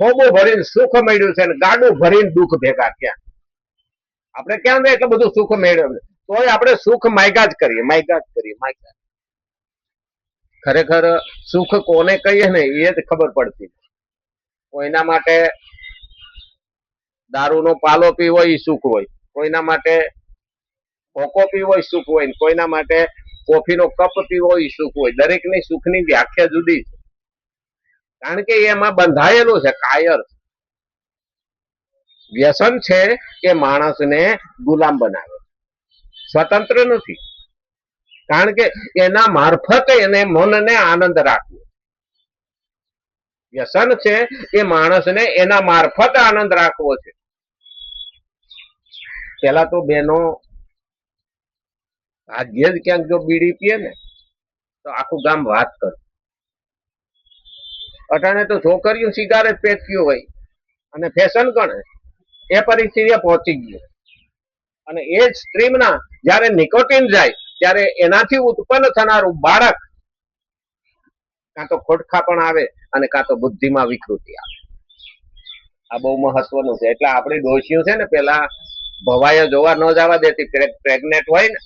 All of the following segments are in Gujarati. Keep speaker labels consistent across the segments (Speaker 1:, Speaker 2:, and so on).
Speaker 1: થોબો ભરીને સુખ મળ્યું છે, ગાડું ભરીને દુઃખ ભેગા ક્યાં. આપણે ક્યાં એટલું બધું સુખ મેળવ્યું, તોય આપણે સુખ માગ્યા જ કરીએ, માગ્યા જ કરીએ, માગ્યા. ખરેખર સુખ કોને કહીએ ને એ જ ખબર પડતી. કોઈના માટે દારૂનો પાલો પીવો એ સુખ હોય, કોઈના માટે કોકો પીવો એ સુખ હોય, કોઈના માટે કોફીનો કપ પીવો એ સુખ હોય. દરેકની સુખની વ્યાખ્યા જુદી છે, કારણ કે એમાં બંધાયેલું છે કાયર. વ્યસન છે એ માણસને ગુલામ બનાવે, સ્વતંત્ર નથી. કારણ કે એના મારફતે એને મનને આનંદ રાખવો. વ્યસન છે એ માણસને એના મારફતે આનંદ રાખવો છે. પેલા તો બેનો ભાગ્યે જ ક્યાંક જો બીડી પીએ ને તો આખું ગામ વાત કરે. અટાણે તો છોકરીઓ સિગારેટ પેટતી હોય અને ફેશન ગણે, એ પરિસ્થિતિ પહોંચી ગઈ. અને એ જ સ્ટ્રીમના જયારે નિકોટિન જાય ત્યારે એનાથી ઉત્પન્ન થનારું બાળક કાં તો ખોટખા પણ આવે અને કાં તો બુદ્ધિમાં વિકૃતિ આવે. આ બહુ મહત્વનું છે. એટલે આપણી ડોશીઓ છે ને પેલા ભવાય જોવા ન જવા દેતી. પ્રેગ્નેટ હોય ને,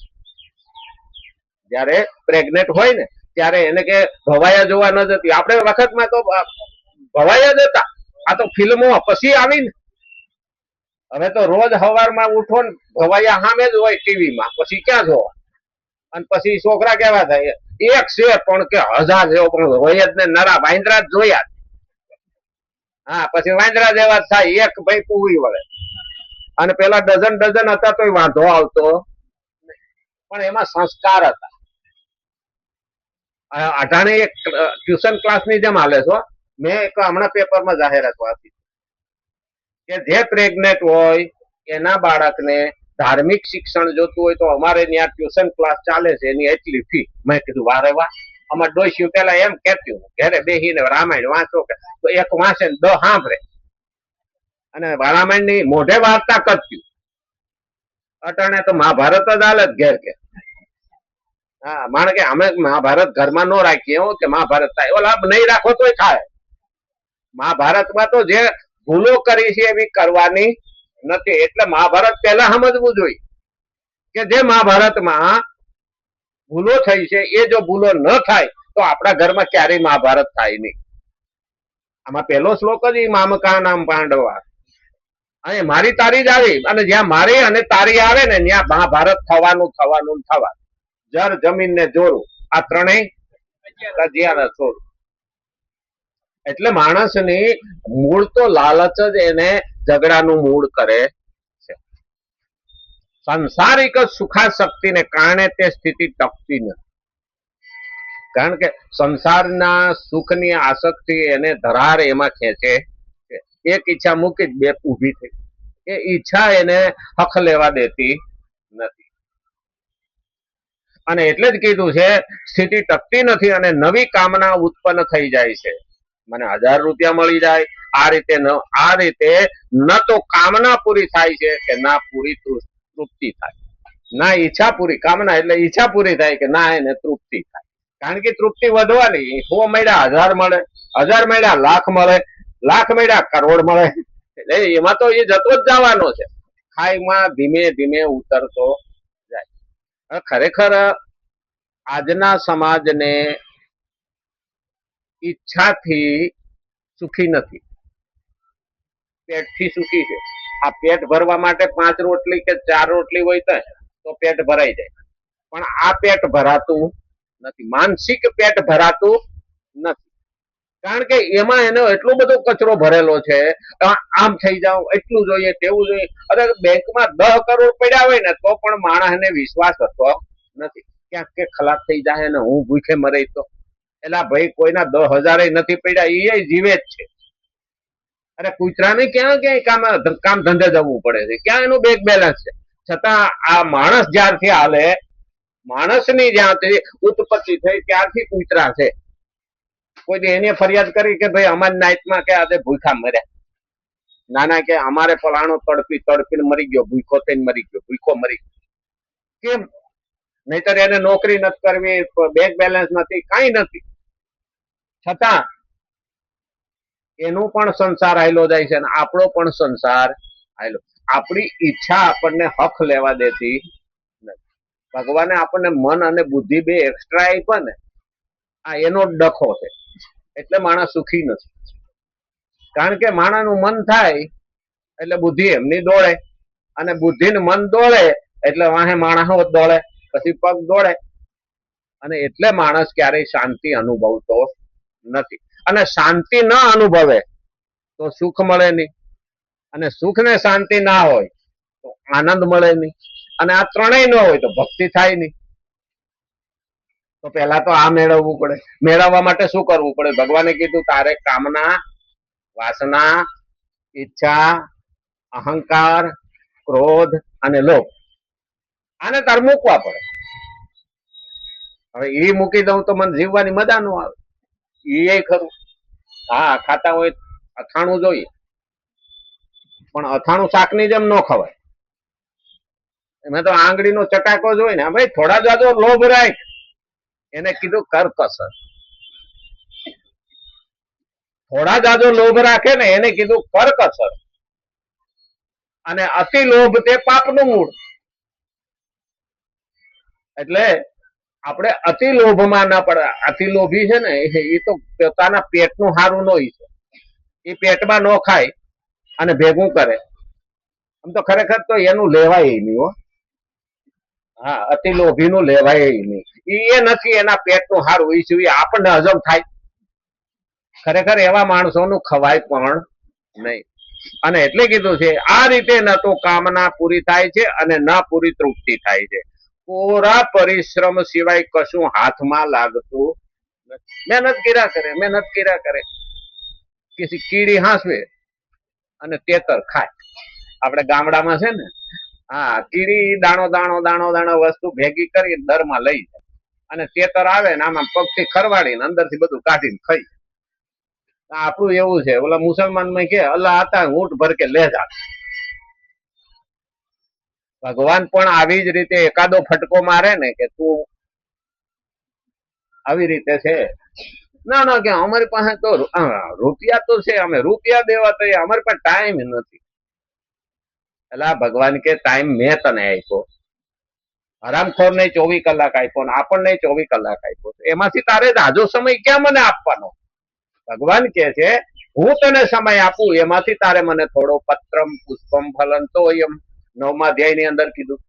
Speaker 1: જયારે પ્રેગ્નેટ હોય ને ત્યારે એને કે ભવાયા જોવા ન જતી. આપણે વખતમાં તો ભવાયા જતા, આ તો ફિલ્મો પછી આવી ને. હવે તો રોજ સવારમાં ઉઠો ને ભવાયા સામે જ હોય ટીવીમાં, પછી ક્યાં જોવા. અને પછી છોકરા કેવા થાય, એક છે પણ કે 1000 જેવો પણ હોય જ ને, નરા વાંદરા જ જોયા. હા, પછી વાંદરા જેવા જ થાય, એક ભાઈ પૂરી વળે. અને પેલા ડઝન હતા તો વાંધો આવતો, પણ એમાં સંસ્કાર હતા. અટાણે એક ટ્યુશન ક્લાસની જેમ હાલે છો. મેં એક હમણાં પેપરમાં જાહેરાત વાંચી કે જે પ્રેગ્નેટ હોય એના બાળકને ધાર્મિક શિક્ષણ જોતું હોય તો અમારે ત્યાં ટ્યુશન ક્લાસ ચાલે છે, એની એટલી ફી. મેં કીધું વારે વાહ. અમારે ડોસ્યું પેલા એમ કેતું, ઘરે બેસીને રામાયણ વાંચો કે તો એક વાંચે ને 10 સાંભળે, અને રામાયણ ની મોઢે વાર્તા કરતી. અટાણે તો મહાભારત જ હાલે ઘેર કે. હા, માણે કે અમે મહાભારત ઘરમાં ન રાખીએ કે મહાભારત થાય, ઓલા નહીં રાખો તોય થાય. મહાભારતમાં તો જે ભૂલો કરી છે એવી કરવાની નથી. એટલે મહાભારત પહેલા સમજવું જોઈએ કે જે મહાભારતમાં ભૂલો થઈ છે એ જો ભૂલો ન થાય તો આપણા ઘરમાં ક્યારેય મહાભારત થાય નહીં. આમાં પહેલો શ્લોક જ મામકા નામ પાંડવા, અને મારી તારી જ આવી. અને જ્યાં મારી અને તારી આવે ને ત્યાં મહાભારત થવાનું થવાનું થવાનું. જર જમીન ને જોરું, આ ત્રણેય જ્યાં છોડું. એટલે માણસની મૂળ તો લાલચ જ એને ઝઘડાનું મૂળ કરે છે. સંસારિક સુખાશક્તિને કારણે તે સ્થિતિ ટકતી નથી. કારણ કે સંસારના સુખની આસક્તિ એને ધરાર એમાં ખેંચે. એક ઈચ્છા મૂકી બે ઊભી થઈ, એ ઈચ્છા એને હક લેવા દેતી નથી. અને એટલે જ કીધું છે સ્થિતિ ટકતી નથી અને નવી કામના ઉત્પન્ન થઈ જાય છે. મને 1000 રૂપિયા મળી જાય, આ રીતે ન તો કામના પૂરી થાય છે કે ના પૂરી તૃપ્તિ થાય. ના ઈચ્છા પૂરી, કામના એટલે ઈચ્છા પૂરી થાય કે ના એને તૃપ્તિ થાય. કારણ કે તૃપ્તિ વધવાની. 100 મળ્યા 1000 મળે, 1000 મળ્યા લાખ મળે, લાખ મળ્યા કરોડ મળે. એટલે એમાં તો એ જતો જ જવાનો છે. ખાઈમાં ધીમે ધીમે ઉતરતો જાય. ખરેખર આજના સમાજને ઈચ્છાથી સુખી નથી, પેટથી સુખી છે. આ પેટ ભરવા માટે 5 રોટલી કે 4 રોટલી હોય તો પેટ ભરાઈ જાય, પણ આ પેટ ભરાતું નથી. માનસિક પેટ ભરાતું નથી. કારણ કે એમાં એનો એટલો બધો કચરો ભરેલો છે. આમ થઈ જાવ, એટલું જોઈએ, તેવું જોઈએ. અરે બેંકમાં 10 કરોડ પડ્યા હોય ને તો પણ માણસને વિશ્વાસ હતો નથી. ક્યાંક કે ખલાસ થઈ જાય ને હું ભૂખે મરાઈ તો. એટલે ભાઈ કોઈના 10,000 નથી પડ્યા, એ જીવે જ છે. અરે કૂતરાને ક્યાં ક્યાંય કામ ધંધે જવું પડે છે, ક્યાં એનું બેંક બેલેન્સ છે. છતાં આ માણસ જ્યારથી હાલે, માણસની જ્યાંથી ઉત્પત્તિ થઈ ત્યારથી કૂતરા છે. કોઈ એને ફરિયાદ કરી કે ભાઈ અમારી નાઈટમાં કે આજે ભૂખા મર્યા? નાના કે અમારે ફલાણો તડપીને મરી ગયો, ભૂખો થઈને મરી ગયો, ભૂખો મરી ગયો. કેમ? નહીતર એને નોકરી નથી કરવી, બેંક બેલેન્સ નથી, કઈ નથી. છતાં એનું પણ સંસાર આયલો જાય છે અને આપણો પણ સંસાર આયલો. આપણી ઈચ્છા આપણને હક લેવા દેતી નથી. ભગવાને આપણને મન અને બુદ્ધિ બે એક્સ્ટ્રા આપ્યા ને, આ એનો જ ડખો છે. એટલે માણસ સુખી નથી. કારણ કે માણસનું મન થાય એટલે બુદ્ધિ એમની દોડે, અને બુદ્ધિનું મન દોડે એટલે વાહે માણસો દોડે, પછી પગ દોડે, અને એટલે માણસ ક્યારેય શાંતિ અનુભવતો નથી. અને શાંતિ ન અનુભવે તો સુખ મળે નહીં, અને સુખ ને શાંતિ ના હોય તો આનંદ મળે નહીં, અને આ ત્રણેય ન હોય તો ભક્તિ થાય નહીં. તો પેલા તો આ મેળવવું પડે. મેળવવા માટે શું કરવું પડે? ભગવાને કીધું તારે કામના, વાસના, ઈચ્છા, અહંકાર, ક્રોધ અને લોભ, આને તારે મૂકવા પડે. હવે એ મૂકી દઉં તો મને જીવવાની મજા ન આવે. એ ખરું. હા, ખાતા હોય અથાણું જોઈએ, પણ અથાણું શાકની જેમ ન ખવાય. એમાં તો આંગળીનો ચટાકો જોઈ ને, ભાઈ થોડા જાજો લોભ રાખ. એને કીધું કરકસર. થોડા જાજો લોભ રાખે ને એને કીધું કરકસર. અને અતિ લોભ તે પાપનું મૂળ. એટલે આપણે અતિ લોભમાં ના પડે. અતિ લોભી છે ને એ તો પોતાના પેટનું સારું ન ઈચ્છે, એ પેટમાં ન ખાય અને ભેગું કરે. આમ તો ખરેખર તો એનું લેવાય નહીં હો. હા, અતિ લોભી નું લેવાય નહીં. એ નથી એના પેટનું સારું ઈચ્છ્યું, એ આપણને હજમ થાય. ખરેખર એવા માણસોનું ખવાય પણ નહીં. અને એટલે કીધું છે આ રીતે ન તો કામના પૂરી થાય છે અને ન પૂરી તૃપ્તિ થાય છે. પૂરા પરિશ્રમ સિવાય કશું હાથમાં લાગતું નથી. મહેનત કર્યા કરે, મહેનત કર્યા કરે. પછી કીડી હાંસવે અને તેતર ખાય. આપણે ગામડામાં છે ને, હા, કીડી દાણો દાણો દાણો દાણો વસ્તુ ભેગી કરી દરમાં લઈ જાય, અને તેતર આવે ને આમાં પગથી ખરવાડીને અંદરથી બધું કાઢીને ખાઈ. આપણું એવું છે. ઓલા મુસલમાન માં કે અલ્લાહ હતા ઊંટ ભર કે લે જા. ભગવાન પણ આવી જ રીતે એકાદો ફટકો મારે ને કે તું આવી રીતે છે. ના ના, કે અમારી પાસે તો રૂપિયા તો છે, અમે રૂપિયા દેવા તો અમારી પાસે ટાઈમ નથી. એટલે ભગવાન કે ટાઈમ મેં તને આપ્યો, હરામખોર ને 24 કલાક આપ્યો, ને આપણને 24 કલાક આપ્યો. એમાંથી તારે જાજો સમય ક્યાં મને આપવાનો? ભગવાન કે છે હું તને સમય આપું, એમાંથી તારે મને થોડો પત્રમ પુષ્પમ ફલન તો એમ 9મા અધ્યાય ની અંદર કીધું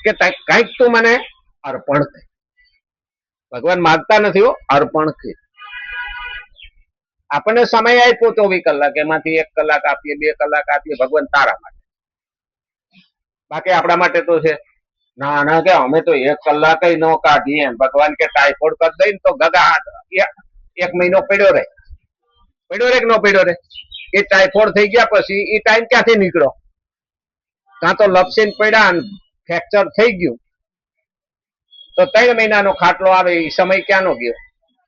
Speaker 1: કે કઈક તું મને અર્પણ કર. ભગવાન માગતા નથી હો, અર્પણ કર. આપણને સમય આપ્યો 24 કલાક, એમાંથી 1 કલાક આપીએ, 2 કલાક આપીએ ભગવાન તારા માટે. બાકી આપણા માટે તો છે ના ના, કે અમે તો 1 કલાક ન કાઢીએ. ભગવાન કે ટાઈફોઇડ કરી દઈ તો ગગાહાટ 1 મહિનો પડ્યો રહે. પડ્યો રે કે ન પડ્યો રે? એ ટાઈફોઇડ થઈ ગયા પછી એ ટાઈમ ક્યાંથી નીકળ્યો? કાં તો લપસીને પડ્યા અને ફ્રેક્ચર થઈ ગયું તો 3 મહિનાનો ખાટલો આવે. એ સમય ક્યાંનો ગયો?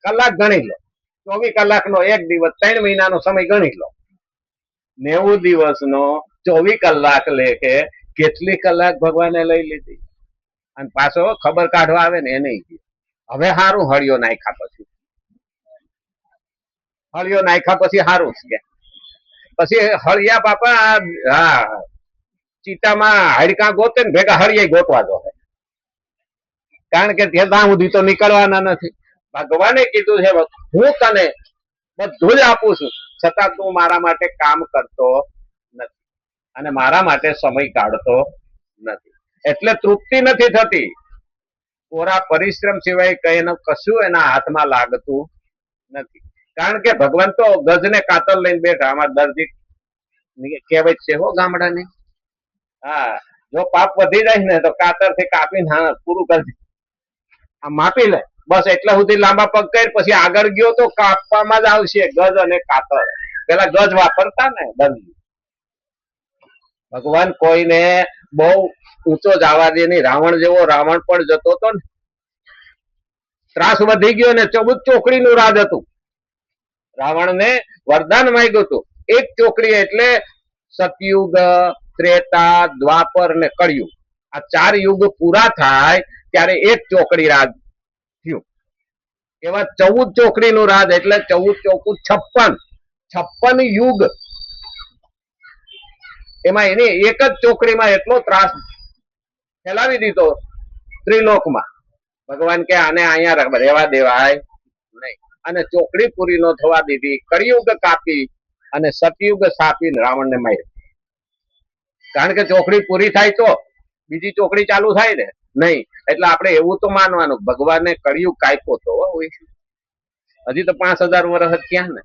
Speaker 1: કલાક ગણી લો. 24 કલાકનો 1 દિવસ, 3 મહિનાનો સમય ગણી લો. 90 દિવસનો 24 કલાક લેખે કેટલી કલાક ભગવાને લઈ લીધી. અને પાછો ખબર કાઢવા આવે ને એને હવે સારું હળિયો નાખ્યા પછી, હળિયો નાખ્યા પછી સારું છે. પછી હળિયા બાપા હા ચીતામાં હાડકા ગોતે ને ભેગા હળિયા ગોતવા દો. કારણ કે ત્યાં સુધી તો નીકળવાના નથી. ભગવાને કીધું છે હું તને બધું જ આપું છું, છતાં તું મારા માટે કામ કરતો નથી અને મારા માટે સમય કાઢતો નથી. એટલે તૃપ્તિ નથી થતી. કોરા પરિશ્રમ સિવાય કઈ કશું એના હાથમાં લાગતું નથી. કારણ કે ભગવાન તો ગજને કાતર લઈને બેઠા. આમાં દર્દી કહેવત છે હો ગામડાની. હા, જો પાપ વધી જાય ને તો કાતર થી કાપીને પૂરું કરી આ માપી લે. બસ એટલા સુધી લાંબા પગ કરી, પછી આગળ ગયો તો કાપવામાં જ આવશે ગજ અને કાતર. પેલા ગજ વાપરતા ને દર્દી. ભગવાન કોઈને બહુ ઊંચો જવા દે નહીં. રાવણ જેવો રાવણ પણ જતો હતો ને, ત્રાસ વધી ગયો ને 14 ચોકડીનું રાજ હતું. રાવણ ને વરદાન માંગ્યું હતું. એક ચોકડી એટલે સતયુગ, ત્રેતા, દ્વાપર ને કળિયુગ. આ 4 યુગ પૂરા થાય ત્યારે એક ચોકડી રાજ થયું. એવા 14 ચોકડીનું રાજ, એટલે 14 ચોકું 56, 56 યુગ. એમાં એની એક જ ચોકડીમાં એટલો ત્રાસ ફેલાવી દીધો ત્રિલોકમાં. ભગવાન કે આને અહીંયા રહેવા દેવાય નહીં, અને ચોકડી પૂરી ન થવા દીધી. કળિયુગ કાપી અને સતયુગ સ્થાપીને રાવણને માર્યો. કારણ કે ચોકડી પૂરી થાય તો બીજી ચોકડી ચાલુ થાય ને નહીં. એટલે આપણે એવું તો માનવાનું ભગવાને કળિયુગ કાપ્યો તો, હજી તો 5000 વર્ષ થયા ને.